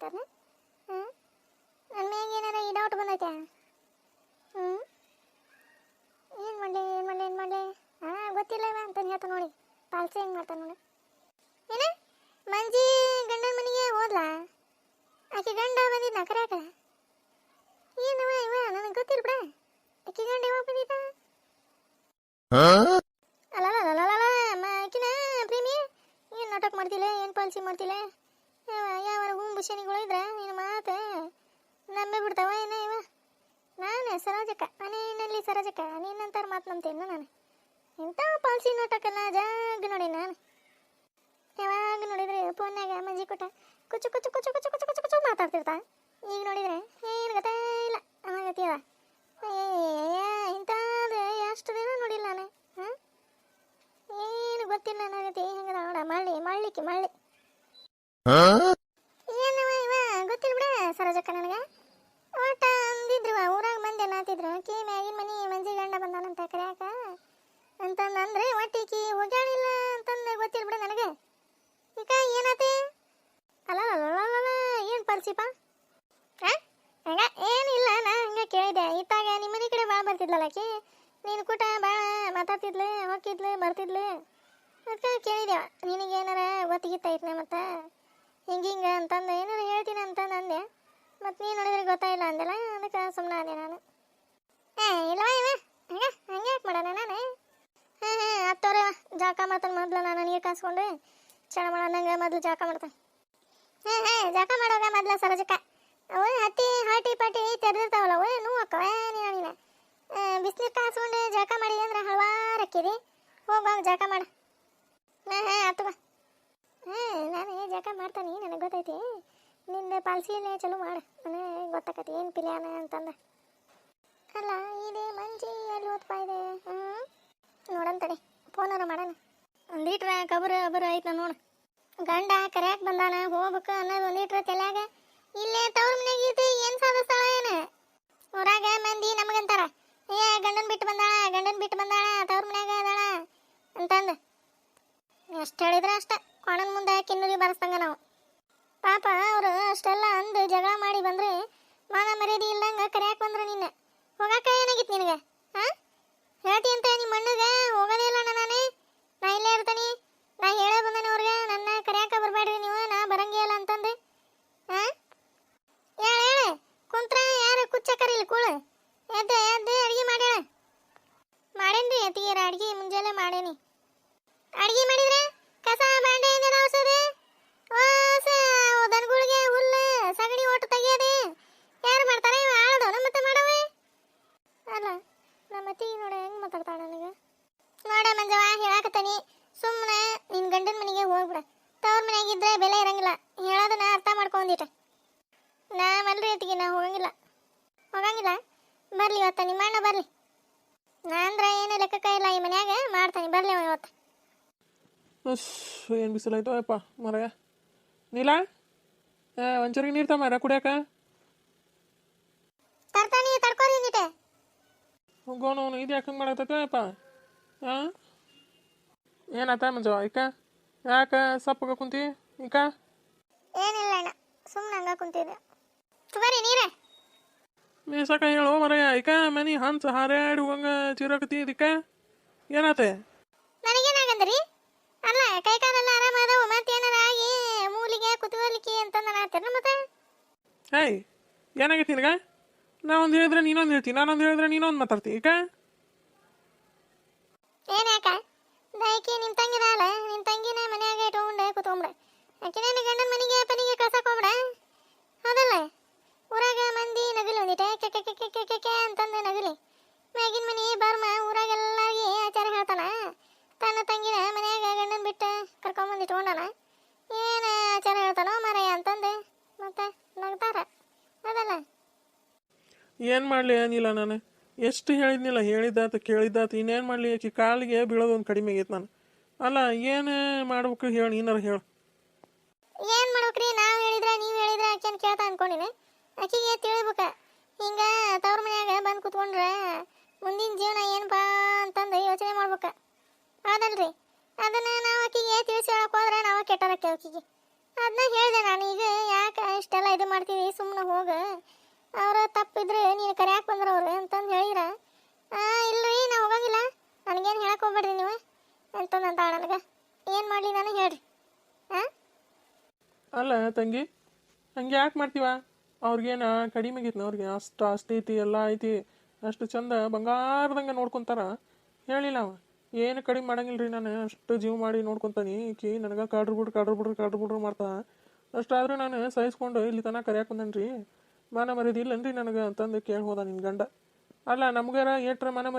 ಮಾಡಕತ್ತಾರ. ನನ್ನ ಮ್ಯಾಗ ಏನಾರ ಈ ಡೌಟ್ ಬಂದೈತೆ. ಏನು ಮಾಡಲಿ ಗೊತ್ತಿಲ್ಲ ಇವ ಅಂತ ಹೇಳ್ತಾ ನೋಡಿ. ಪಾಲ್ಸಿ ಹೆಂಗೆ ಮಾಡ್ತಾನೆ ನೋಡಿ. ಏನ ಮಂಜಿ ಗಂಡನ ಮನೆಗೆ ಹೋದ್ಲಾ? ಆಕೆ ಗಂಡ ಬಂದಿದ್ದ ಕರ್ಯಾಕ? ಏನವ ಇವ ನನಗೆ ಗೊತ್ತಿಲ್ಲ ಬಿಡ. ಆಕೆ ಗಂಡ ಯಾವಾಗ ಬಂದಿದ್ದ? ಅಲ್ಲ ಆಕಿನ ಪ್ರೇಮಿ ಏನು ನಾಟಕ ಮಾಡ್ತಿಲ್ಲ, ಏನು ಪಾಲ್ಸಿ ಮಾಡ್ತಿಲ್ಲ. ಯಾವ ಹೂಂಬುಷನಿಗಳು ಇದ್ರೆ ನಿನ್ನ ಮಾತು ನಂಬೆ ಬಿಡ್ತಾವ ಏನ ಇವ? ನಾನು ಸರೋಜಕ್ಕ, ಮನೆಯಲ್ಲಿ ಸರೋಜಕ್ಕ, ನೀನಂತಾರ ಮಾತು ನಂಬ್ತೇನೆ ನಾನು. ಇಂಥ ಪಾಲ್ಸಿ ನಾಟಕಲ್ಲ ಜಾಗ ನೋಡಿ ನಾನು. ಯಾವಾಗ ನೋಡಿದ್ರೆ ಫೋನ್ಯಾಗ ಮಂಜಿ ಕೊಟ್ಟ ಕುಚ್ಚು ಕುಚ್ಚು ಕುಚ್ಚು ಕುಚ್ಚು ಕುಚ್ಚು ಕುಚ್ಚು ಕುಚ್ಚು ಮಾತಾಡ್ತಿರ್ತಾ. ಈಗ ನೋಡಿದ್ರೆ ಏನು ಗೊತ್ತೇ ಇಲ್ಲ ಅನ್ನಗತ್ತಿಯದ. ಇಂಥದ್ದು ಎಷ್ಟು ದಿನ ನೋಡಿಲ್ಲ ನಾನು. ಏನು ಗೊತ್ತಿಲ್ಲ ಅನ್ನಗತಿ. ಹೆಂಗದ ನೋಡ ಮಳ್ಳಿ ಏನವ ಇವ ಗೊತ್ತಿಲ್ಲ ಬಿಡ ಸರೋಜಕ್ಕ ನನಗೆ. ಒಟ್ಟ ಅಂದಿದ್ರು ಊರಾಗ ಮಂದಿ ಅನ್ನತ್ತಿದ್ರು ಕಿ ಮ್ಯಾಗಿನ ಮನಿ ಮಂಜಿ ಗಂಡ ಬಂದಾನಂತ ಕರ್ಯಾಕ ಅಂತಂದ್ರೆ ಒಟ್ಟಿಕಿ ಹೋಗ್ಯಾಳಿಲ್ಲ ಅಂತಂದು ಗೊತ್ತಿಲ್ಲ ಬಿಡ ನನಗೆ. ಈಗ ಏನಾತೆ? ಅಲ್ಲ ಏನು ಪರಿಚಿಪ? ಹಂಗ ಏನಿಲ್ಲ, ನಾ ಹಂಗೆ ಕೇಳಿದೆ. ಇತ್ತಾಗ ನಿಮ್ಮ ಮನೆ ಕಡೆ ಭಾಳ ಬರ್ತಿದ್ಲಲ್ಲ ಆಕಿ, ನೀನು ಕೂಟ ಭಾಳ ಮಾತಾಡ್ತಿದ್ಲು, ಹೋಗಿದ್ಲು ಬರ್ತಿದ್ಲು. ಅದಕ್ಕೆ ಕೇಳಿದೆವ ನಿನಗೇನಾರ ಗೊತ್ತಿಗಿತ್ತೈತ್ನೆ ಮತ್ತು ಹಿಂಗೆ ಅಂತಂದು ಏನಾರ ಹೇಳ್ತೀನಿ ಅಂತಂದು ಅಂದೆ. ಮತ್ತು ನೀನು ನೋಡಿದ್ರೆ ಗೊತ್ತಾಯಿಲ್ಲ ಅಂದೆಲ್ಲ, ಅದಕ್ಕೆ ಸುಮ್ಮನೆ ಅಂದೆ ನಾನು. ಇಲ್ಲವ ಇವ ಹಂಗೆ ಯಾಕೆ ಮಾಡೋಣ ನಾನು? ಹತ್ತೋರೆ ಜಾಕ ಮಾಡ್ತಾನೆ ಮೊದಲು. ನಾನು ನನಗೆ ಕಾಸ್ಕೊಂಡು ಚಳ ಮಾಡೋದಂಗೆ ಮೊದಲು ಜಾಕ ಮಾಡ್ತಾನೆ. ಜಾಕ ಮಾಡೋಗ ಮೊದಲ ಸರೋಜಕ್ಕ. ಅವು ಹಾಟಿ ಪಾಟಿ ತೆರೆದಿರ್ತಾವಲ್ಲ, ಅವು ನೋವು ಅಕ್ಕವ ನೀನು ಬಿಸಿನೀರು ಕಾಸ್ಕೊಂಡು ಜಾಕ ಮಾಡಿದೆ ಅಂದ್ರೆ ಹಲವಾರು ಅಕ್ಕಿರಿ. ಹೋಗುವಾಗ ಜಾಕ ಮಾಡ. ಆತವ. ನಾನು ಜಾಕ ಮಾಡ್ತಾನೆ, ನನಗೆ ಗೊತ್ತೈತಿ. ನಿಂದ ಪಾಲ್ಸಿಯಲ್ಲೇ ಚಲೋ ಮಾಡು, ನನಗೆ ಗೊತ್ತಾಕತಿ ಏನು ಪಿಲ್ಯಾನ ಅಂತಂದ. ಅಲ್ಲ ಇದೆ ಮಂಜಿ ಎಲ್ಲಿ ಓದ್ಪಾ ಇದೆ? ನೋಡಂತಡಿ ಫೋನಾರ ಮಾಡೋಣ. ಒಂದೀಟ್ರ ಕಬರು ಐತೆ ನೋಡು. ಗಂಡ ಕರ್ಯಾಕ ಬಂದಾನ, ಹೋಗ್ಬೇಕು ಅನ್ನೋದು ಒಂದೀಟ್ರ ತಲ್ಯಾಗ. ಇಲ್ಲೇ ತವ್ರ ಮನೆಗೆ ಇದು ಏನು ಸಾಧಿಸ್ತಾಳ ಏನು? ಊರಾಗ ಮಂದಿ ನಮಗಂತಾರ ಗಂಡನ ಬಿಟ್ಟು ಬಂದಾಳ ತವ್ರ ಮನ್ಯಾಗ ಅದಾಳ ಅಂತಂದು. ಎಷ್ಟು ಹೇಳಿದ್ರೆ ಅಷ್ಟ ಕೊಣನ ಮುಂದೆ ಕಿನ್ನೂರಿ ಬರೆಸ್ತಂಗ ನಾವು. ಪಾಪ ಅವರು ಅಷ್ಟೆಲ್ಲ ಅಂದು ಜಗಳ ಮಾಡಿ ಬಂದ್ರೆ ಮಾನ ಮರ್ಯಾದೆ ಇಲ್ದಂಗೆ ಕರ್ಯಾಕ ಬಂದ್ರೆ ನಿನ್ನ ಹೋಗಾಕ ಏನಾಗಿತ್ತು ನಿನಗೆ? ಹೇಳ್ತಿ ಅಂತ ನಿಮ್ಮ ಮಣ್ಣಿಗೆ ಹೋಗೋದೇ ಇಲ್ಲ ನಾನೇ. ನಾ ಇಲ್ಲೇ ಇರ್ತೀನಿ. ನಾ ಹೇಳೇ ಬಂದಾನೆ ಅವ್ರಿಗೆ, ನನ್ನ ಕರ್ಯಾಕ ಬರಬೇಡ್ರಿ ನೀವು, ನಾ ಬರಂಗೇ ಇಲ್ಲ ಅಂತಂದೆ. ಹೇಳ ಕುಂತ್ರ ಯಾರು ಕುಚ್ಚಕರಿಲ್ಲ ಕೂಳು. ಎದ್ದು ಅಡ್ಗೆ ಮಾಡ್ಯಾಳ. ಮಾಡೇನ್ರಿ ಅತ್ತಿಗೆರ ಅಡ್ಗೆ ಮುಂಜಾನೆ ಮಾಡೇನಿ. ಅಡ್ಗೆ ಮಾಡಿದ್ರೆ ಕಸ ಬಾಂಡೆ ಏನೇನು ಔಷಧಿ ದನಗಳಿಗೆ ಹುಲ್ಲು ಸಗಣಿ ಒಟ್ಟು ತೆಗಿಯೋದೆ ಯಾರು ಮಾಡ್ತಾರೆ? ಆಳದವನ ಮತ್ತೆ ಮಾಡವೆ ಅಲ್ಲ. ನಮ್ಮ ಅತ್ತಿಗೆ ನೋಡ ಹೆಂಗೆ ಮಾತಾಡ್ತಾಳ ನನಗೆ. ನೋಡ ಮಂಜವ ಹೇಳಾಕತ್ತಾನಿ, ಸುಮ್ಮನೆ ನಿನ್ನ ಗಂಡನ ಮನೆಗೆ ಹೋಗ್ಬಿಡ. ತವ್ರ ಮನೆಯಾಗಿದ್ರೆ ಬೆಲೆ ಇರಂಗಿಲ್ಲ. ಹೇಳೋದನ್ನ ಅರ್ಥ ಮಾಡ್ಕೊಂಡಿಟ. ನಾ ಮಲ್ರಿ ಅತ್ತಿಗೆ ನಾ ಹೋಗಂಗಿಲ್ಲ. ಬರ್ಲಿ ಇವತ್ತ ನಿಮ್ಮ ಅಣ್ಣ ಬರ್ಲಿ. ನಾ ಅಂದ್ರೆ ಏನು ಲೆಕ್ಕಕ್ಕ ಇಲ್ಲ ಈ ಮನ್ಯಾಗ, ಮಾಡ್ತಾನೆ ಬರ್ಲಿ ಅವ ಇವತ್ತು. ಏನು ಬಿಸಿಲಾಯ್ತು ಅಪ್ಪ ಮರಯ. ನೀಲ ಒಂಚೂರಿಗೆ ನೀರು ತಮ್ಮ ಕುಡಿಯಾಕ. ತರ್ತಾನಿ ತಡ್ಕೊರಿ ನೀಟೆ. ಹೋಗೋನು ಇದು ಯಾಕೆ ಹಂಗೆ ಮಾಡತ್ತಪ್ಪ? ಏನಾತ ಮಂಜವ ಈಕ? ಯಾಕೆ ಸಪ್ಪಗ ಕುಂತಿ ಈಕ? ಏನಿಲ್ಲ ಅಣ್ಣ, ಸುಮ್ಮನೆ ಹಂಗ ಕುಂತಿದ್ದೆ. ತಗೋರಿ ನೀರ. ಮೇಸಕ ಹೇಳು ಮರಯ ಈಕ. ಮನಿ ಹಂಚ ಹಾರಾಡಿ ಹೋಗಂಗ ಚಿರಕತಿ ಇದಕ್ಕ ಏನಾತೆ? ನನಗೇನಾಗಂದ್ರಿ? ಅಲ್ಲ ಕೈ ಕಾಲೆಲ್ಲ ಆರಾಮ ಅದಾವು, ಮತ್ತೇನಾರ ಆಗಿ ಮೂಲಿಗೆ ಕುತೂಹಲಿಕೆ ಅಂತಂದ ನಾಡ್ತೀರ ಮತ್ತೆ? ಏನಾಗೈತಿ ನಿನಗ? ನಾ ಒಂದು ಹೇಳಿದ್ರೆ ನೀನೊಂದು ಹೇಳ್ತೀನಿ, ನಾನೊಂದು ಹೇಳಿದ್ರೆ ನೀನೊಂದು ಮಾತಾಡ್ತಿ ಈಕ. ಏನು ಯಾಕ? ದಯಕೆ ನಿಮ್ಮ ತಂಗಿದಾಳ, ನಿಮ್ಮ ತಂಗಿನ ಮನ್ಯಾಗ ಇಟ್ಕೊಂಡೆ ಕುತ್ಕೊಂಬಿಡ. ಆಕಿನೇನು ಗಂಡನ ಮನೆಗೆ ಪನಿಗೆ ಕಳ್ಸಕ್ಕೆ ಹೋಗ್ಬಿಡ. ಹೌದಲ್ಲ? ಊರಾಗ ಮಂದಿ ನಗಲಿ ಒಂದಿಟ್ಟೆ ಕೆ ಅಂತಂದು ನಗಲಿ. ಮ್ಯಾಗಿನ ಮನೆ ಬರ್ಮ ಊರಾಗೆಲ್ಲರಿಗೆ ಆಚಾರ ಹೇಳ್ತಾನ. ತನ್ನ ತಂಗಿನ ಮನ್ಯಾಗ ಗಂಡನ ಬಿಟ್ಟು ಕರ್ಕೊಂಬಂದು ಇಟ್ಕೊಂಡಾನ. ಏನು ಆಚಾರ ಹೇಳ್ತಾನೋ ಮಾರಾಯ ಅಂತಂದು ಮತ್ತೆ ನಗ್ತಾರ. ಹೌದಲ್ಲ? ಏನು ಮಾಡಲಿ ಏನಿಲ್ಲ, ನಾನು ಎಷ್ಟು ಹೇಳಿದ್ನಿಲ್ಲ, ಹೇಳಿದ್ದಾತು ಕೇಳಿದ್ದಾತು. ಇನ್ನೇನು ಮಾಡಲಿ? ಆಕಿ ಕಾಲಿಗೆ ಬೀಳೋದು ಒಂದು ಕಡಿಮೆ ಆಗೈತೆ. ನಾನು ಅಲ್ಲ ಏನು ಮಾಡ್ಬೇಕು ಹೇಳಿ, ನೀನಾರು ಹೇಳು. ಏನು ಮಾಡ್ಬೇಕ್ರಿ? ನಾವು ಹೇಳಿದ್ರೆ ನೀವು ಹೇಳಿದ್ರೆ ಆಕೆನ ಕೇಳ್ತಾ ಅನ್ಕೊಂಡಿನಿ. ಆಕಿಗೆ ತಿಳಿಬೇಕ. ಹಿಂಗೆ ತವ್ರ ಮನ್ಯಾಗ ಬಂದು ಕುತ್ಕೊಂಡ್ರೆ ಮುಂದಿನ ಜೀವನ ಏನಪ್ಪಾ ಅಂತಂದು ಯೋಚನೆ ಮಾಡ್ಬೇಕು. ಹೌದಲ್ರಿ? ಅದನ್ನು ನಾವು ಆಕಿಗೆ ತಿಳಿಸಿ ಹೇಳಕ್ಕೆ ಹೋದ್ರೆ ನಾವು ಕೆಟ್ಟರಕ್ಕೆ ಆಕಿಗೆ. ಅದನ್ನ ಹೇಳಿದೆ ನಾನು. ಈಗ ಯಾಕೆ ಇಷ್ಟೆಲ್ಲ ಇದು ಮಾಡ್ತೀವಿ, ಸುಮ್ಮನೆ ಹೋಗ, ಅವ್ರ ತಪ್ಪಿದ್ರೆ ನೀನು ಕರ್ಯಾಕೆ ಬಂದ್ರ ಅವ್ರು ಅಂತಂದು ಹೇಳಿದ್ರ, ಇಲ್ರಿ ನಾ ಹೋಗಂಗಿಲ್ಲ, ನನಗೇನು ಹೇಳಕ್ಕೆ ಹೋಗ್ಬೇಡ್ರಿ ನೀವು ಅಂತಂದಂತ ನನಗೆ. ಏನು ಮಾಡಲಿ ನಾನು ಹೇಳ್ರಿ? ಹಾಂ, ಅಲ್ಲ ತಂಗಿ, ಹಂಗೆ ಯಾಕೆ ಮಾಡ್ತೀವ? ಅವ್ರಿಗೇನ ಕಡಿಮೆ ಆಗೈತಿ, ಅವ್ರಿಗೆ ಅಷ್ಟು ಆಸ್ತಿ ಐತಿ, ಎಲ್ಲ ಐತಿ, ಅಷ್ಟು ಚಂದ ಬಂಗಾರದಂಗೆ ನೋಡ್ಕೊತಾರ. ಹೇಳಿಲ್ಲ ಅವ, ಏನು ಕಡಿಮೆ ಮಾಡಂಗಿಲ್ಲ ರೀ, ನಾನು ಅಷ್ಟು ಜೀವ ಮಾಡಿ ನೋಡ್ಕೊತಾನೆ, ಈಕಿ ನನಗೆ ಕಾಡ್ರು ಮಾಡ್ತಾ, ಅಷ್ಟಾದ್ರೂ ನಾನು ಸಹಿಸ್ಕೊಂಡು ಇಲ್ಲಿ ತನಕ ಕರ್ಯಾಕೆ ಬಂದನ್ರಿ. ಮಾನ ಮರ್ಯಾದೆ ಇಲ್ಲನ್ರಿ ನನಗೆ ಅಂತಂದು ಕೇಳಿ ಹೋದ ನಿನ್ನ ಗಂಡ. ಅಲ್ಲ ನಮ್ಗಾರ ಏಟ್ರ ಮಾನ ಮರ್ಯಾದೆ